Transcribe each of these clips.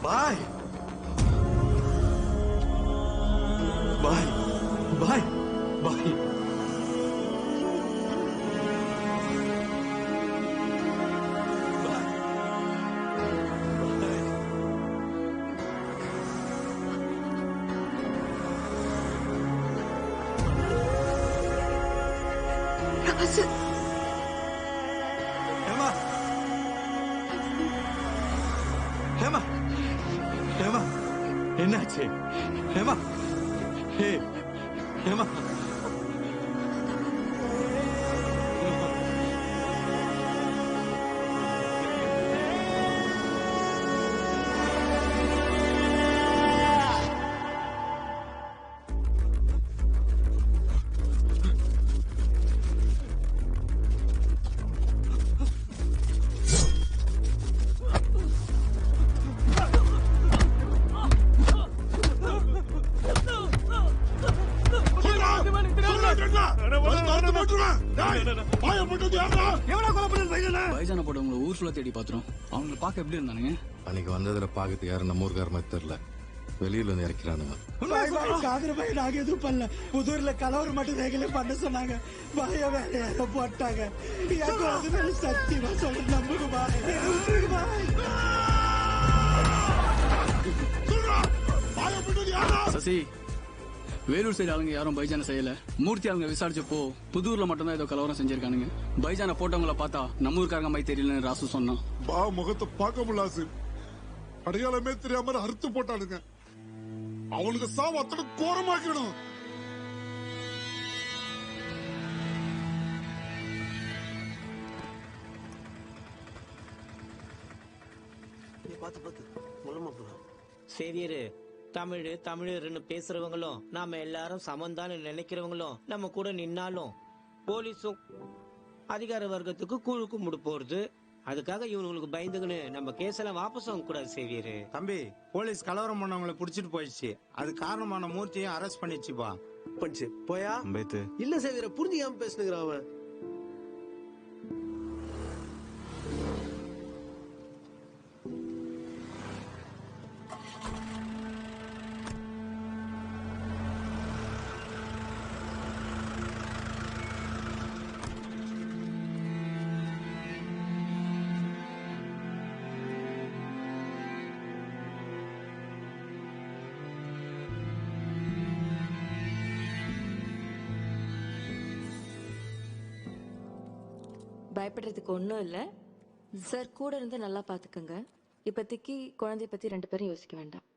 பாய் பாய் பாய் பாய். ஹேமா ஹேமா ஹேமா என்னாச்சு ஹேமா? ஹே ஹேமா தேடி பாத்துறோம். அவங்க பாக்க எப்படி இருந்தானுங்க? அன்னைக்கு வந்ததுல பாக்கத்துக்கு யாரும் நம்ம ஊருக்கார மாதிரி தெரியல. வெளியில வந்து இறக்கிறானுங்க. நாங்க எதுவும் பண்ணல. புதூர்ல கலவரம் மட்டும் வேகல பண்ண சொன்னாங்க. பாய வேலையாக போட்டாங்க. சத்தியமா சொல்ற நம்புங்க சசி, வேலூர் சைடு ஆளுங்க யாரும் பைஜான செய்யல. மூர்த்தி அவங்க விசாரிச்சப்போ புதூர்ல மட்டும்தான் ஏதோ கலவரம் செஞ்சிருக்கானுங்க. பைஜான போட்டவங்களை பார்த்தா நம்ம ஊருக்காரங்க மாதிரி தெரியலன்னு ராசு சொன்னான். முகத்தை பார்க்க முடியாது. அடையாளமே தெரியாம அறுத்து போட்டானுங்க. அவனுக்கு சாவு அத்தனை கோரமாக்கணும். சேவியரு, தமிழர்னு பேசுறவங்களும் நாம எல்லாரும் சமந்தான்னு நினைக்கிறவங்களும் நம்ம கூட நின்னாலும் போலீஸும் அதிகார வர்க்கத்துக்கு கூழுக்கு முடு போறது. அதுக்காக இவனுங்களுக்கு பயந்துங்கன்னு நம்ம கேஸ் எல்லாம் வாபஸ் வாங்க கூடாது சேவியரு. தம்பி, போலீஸ் கலவரம் பண்ணவங்களை புடிச்சிட்டு போயிடுச்சு. அது காரணமான மூர்த்தியும் அரெஸ்ட் பண்ணிடுச்சுப்பா. பண்ணிச்சு போயா இல்ல சேவியர புரிஞ்சுக்காம பேசுனுங்கிறான் அவன். பயப்படுறதுக்கு ஒன்றும் இல்லை சார். கூட இருந்து நல்லா பார்த்துக்கோங்க. இப்போதைக்கு குழந்தைய பற்றி 2 பேரும் யோசிக்க வேண்டாம்.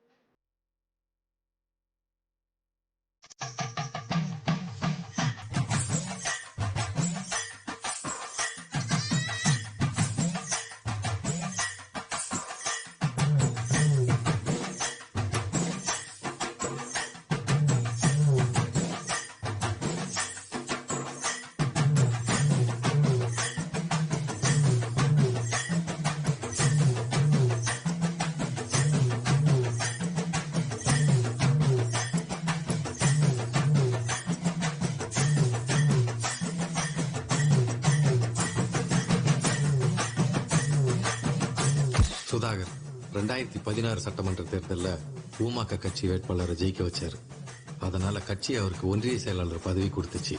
சுதாகர் 2016 சட்டமன்ற தேர்தலில் ஊமாக்க கட்சி வேட்பாளரை ஜெயிக்க வச்சாரு. அதனால கட்சி அவருக்கு ஒன்றிய செயலாளர் பதவி கொடுத்துச்சு.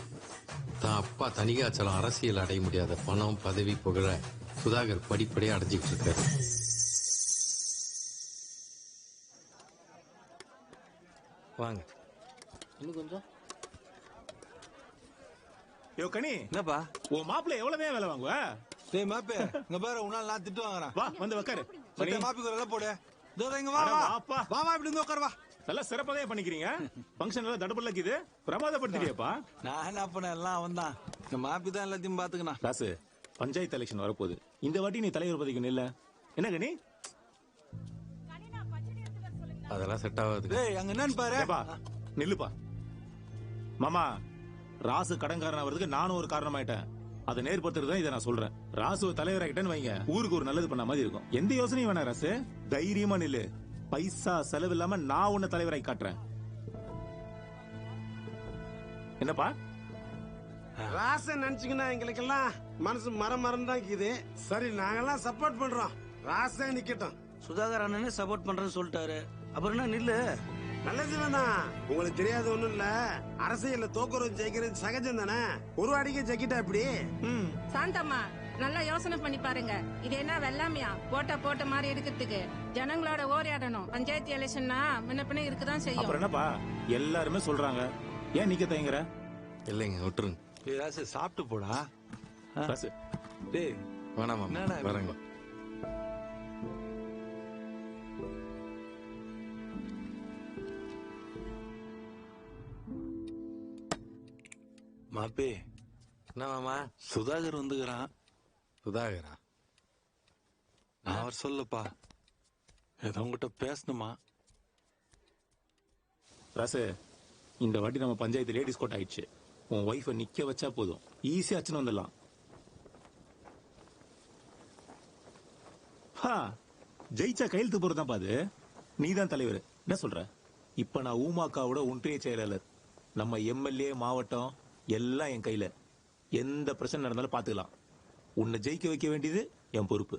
தான் அப்பா தனிகாச்சலம் அரசியல் அடைய முடியாத பணம் பதவி புகழ சுதாகர் படிப்படியா அடைஞ்சிட்டு இருக்காரு. வாங்க இன்னும் கொஞ்சம். யோ கனி, என்னப்பா உன் மாப்பிள்ள எவ்வளவு வேலை வாங்குவ? டேய் மாப்பே, இங்க பாரு, உன்னால நான் திட்டு வாங்குறேன். வா வந்து உட்காரு. மாப்பிக்கு எல்லாம் போடு. இங்க வா வா வா, இப்படி வந்து உட்காரு வா. நல்லா சிறப்பாக பண்ணிக்கிறீங்க. ஃபங்க்ஷன் எல்லாம் தடுப்புல இருக்குது. பிரமாதப்படுத்திட்டியப்பா. நான் என்ன பண்ண, எல்லாம் வந்தான். இந்த மாப்பி தான் எல்லாத்தையும் பாத்துக்கணும். ராசு, பஞ்சாயத்து எலெக்ஷன் வரப்போகுது. இந்த வாட்டி நீ தலைவர் பதவிக்கு நில்ல. என்ன கனி? அதெல்லாம் செட் ஆகாது. டேய் அங்க என்னன்னு பாரு. நில்லுப்பா. மாமா, ராசு கடன்காரன் ஆகிறதுக்கு நானும் ஒரு காரணமாயிட்டேன். அதை நேர்படுத்துறது தான் இதை நான் சொல்றேன். ராசு தலைவராகிட்டேன்னு வைங்க, ஊருக்கு ஒரு நல்லது பண்ண மாதிரி இருக்கும். எந்த யோசனையும் வேணாம் ராசு, தைரியமா நில்லு. பைசா செலவு இல்லாம நான் உன்னை தலைவராகி காட்டுறேன். என்னப்பா? ராச நினைச்சுக்கினா எங்களுக்கெல்லாம் மனசு மரம் தான் இருக்குது. சரி, நாங்கெல்லாம் சப்போர்ட் பண்றோம். ராசே நிக்கட்டும். சுதாகர் அண்ணனே சப்போர்ட் பண்றேன்னு சொல்லிட்டாரு. அப்புறம் என்ன நில்லு. நல்லதுதான். உங்களுக்கு தெரியாது ஒண்ணும் இல்ல, அரசியல்ல தோக்குறது ஜெயிக்கிறது சகஜம் தானே. ஒரு அடிக்க ஜெயிக்கிட்டா இப்படி. சாந்தம்மா நல்லா யோசனை பண்ணி பாருங்க. இது என்ன வெள்ளாமையா போட்ட மாதிரி எடுக்கிறதுக்கு? ஜனங்களோட ஓரியாடணும். பஞ்சாயத்து எலெக்ஷன்னா முன்ன பின்ன இருக்குதான் செய்யும். அப்புறம் என்னப்பா எல்லாருமே சொல்றாங்க, ஏன் நிக்க தயங்குற? இல்லைங்க விட்டுருங்க. ராசு சாப்பிட்டு போடா. ராசு டேய் வேணாம் மாமா, வரேங்க. மாப்பே என்ன மாமா? சுதாகர் வந்துக்கிறான். சுதாகரா? நான் அவர் சொல்லப்பா, ஏதோ உங்ககிட்ட பேசணுமா? ராசு, இந்த வாட்டி நம்ம பஞ்சாயத்து லேடிஸ் கோட் ஆயிடுச்சு. உன் ஒய்ஃபை நிக்க வச்சா போதும், ஈஸியா அச்சுன்னு வந்துடலாம். ஜெயிச்சா கையெழுத்து போறதுதான் பாது. நீதான் தலைவர். என்ன சொல்ற? இப்ப நான் ஊமாக்காவோட ஒன்றிய செயலாளர். நம்ம எம்எல்ஏ மாவட்டம் எல்லாம் என் கையில. எந்த பிரச்சனை நடந்தாலும் பாத்துக்கலாம். உன்னை ஜெயிக்க வைக்க வேண்டியது என் பொறுப்பு.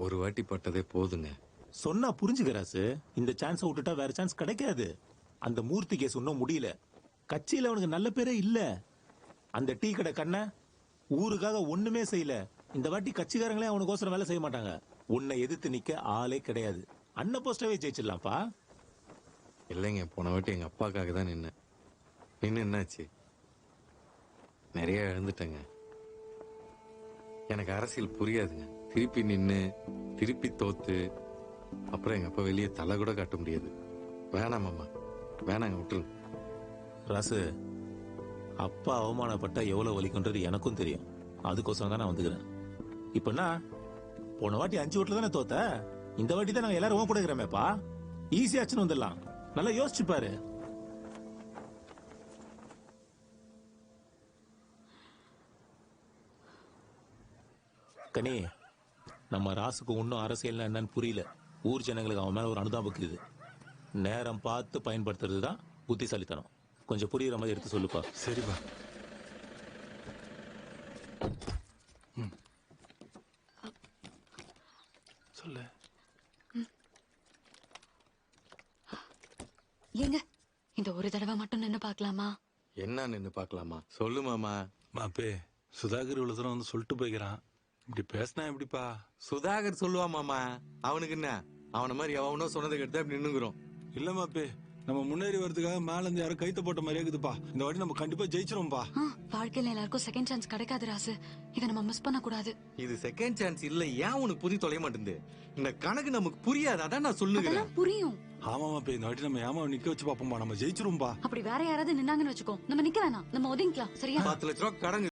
ஒரு வாட்டி பட்டதே போதுங்க. சொன்னா புரிஞ்சுக்க ராசு. இந்த சான்ஸ் விட்டுட்டா வேற சான்ஸ் கிடைக்காது. அந்த மூர்த்தி கேஸ் இன்னும் முடியல. கட்சியில அவனுக்கு நல்ல பேரே இல்ல. அந்த டீ கடை கண்ண ஊருக்காக ஒண்ணுமே செய்யல. இந்த வாட்டி கட்சிக்காரங்களே அவனுக்கோசரம் வேலை செய்ய மாட்டாங்க. உன்னை எதிர்த்து நிக்க ஆளே கிடையாது. அண்ணன் போஸ்டாவே ஜெயிச்சிடலாம்ப்பா. இல்லைங்க, போன வாட்டி எங்க அப்பாக்காக தான் நின்ன. என்னாச்சு? நிறைய இழந்துட்டேங்க. எனக்கு அரசியல் புரியாதுங்க. திருப்பி நின்னு திருப்பி தோத்து அப்புறம் எங்க அப்பா வெளியே தலை கூட காட்ட முடியாது. வேணாம் மாமா, வேணாங்க, விட்டுருங்க. ராசு, அப்பா அவமானப்பட்டா எவ்வளவு வலிக்குன்றது எனக்கும் தெரியும். அதுக்கோசரம் தான் நான் வந்துக்கிறேன். இப்ப போன வாட்டி 5 ஓட்டுல தானே தோத்த. இந்த வாட்டி தான் நாங்க எல்லாரும் கூட இருக்கிறோமேப்பா. ஈஸியாச்சுன்னு வந்துடலாம். நல்லா யோசிச்சு பாரு. கனி, நம்ம ராசுக்கு இன்னும் அரசியல் என்னன்னு புரியல. ஊர் ஜனங்களுக்கு அவன் மேல ஒரு அனுதாபம் இருக்குது. நேரம் பார்த்து பயன்படுத்துறது தான் புத்திசாலித்தனம். கொஞ்சம் புரியுற மாதிரி எடுத்து சொல்லுப்பா. சரிப்பா. சொல்லு. ஏங்க, இந்த ஒரு தடவை மட்டும் நின்னு பாக்கலாமா? என்ன நின்னு பாக்கலாமா? சொல்லு மாமா. மாப்பே, சுதாகர் இவ்வளவு தூரம் வந்து சொல்லிட்டு போய்க்கிறான். இப்படி பேசினா எப்படிப்பா? சுதாகர் சொல்லுவா மாமா. அவனுக்கு என்ன? அவன மாதிரி எவனோ சொன்னதை கேட்டு அப்படி நின்னுங்கிறோம். இல்ல மாப்பே, நம்ம முன்னேறி வரதுக்காக மேல இருந்து யாரும் கைத்த போட்ட மாதிரியே இருக்குதுப்பா. இந்த வாட்டி நம்ம கண்டிப்பா ஜெயிச்சிருவோம்பா. வாழ்க்கையில எல்லாருக்கும் செகண்ட் சான்ஸ் கிடைக்காது ராசு. இதை நம்ம மிஸ் பண்ண கூடாது. இது செகண்ட் சான்ஸ் இல்ல. ஏன் உனக்கு புரிய தொலைய மாட்டேங்குது? இந்த கணக்கு நமக்கு புரியாது. அதான் நான் சொல்லுகிறேன். புரியும். ஆமா மாப்பே, இந்த வாட்டி நம்ம ஏமா நிக்க வச்சு பாப்போம்பா. நம்ம ஜெயிச்சிருவோம்பா. அப்படி வேற யாராவது நின்னாங்கன்னு வச்சுக்கோ, நம்ம நிக்க வேணாம், நம்ம ஒதுங்கிக்கலாம். சரியா? 10 லட்ச ரூபா கடன்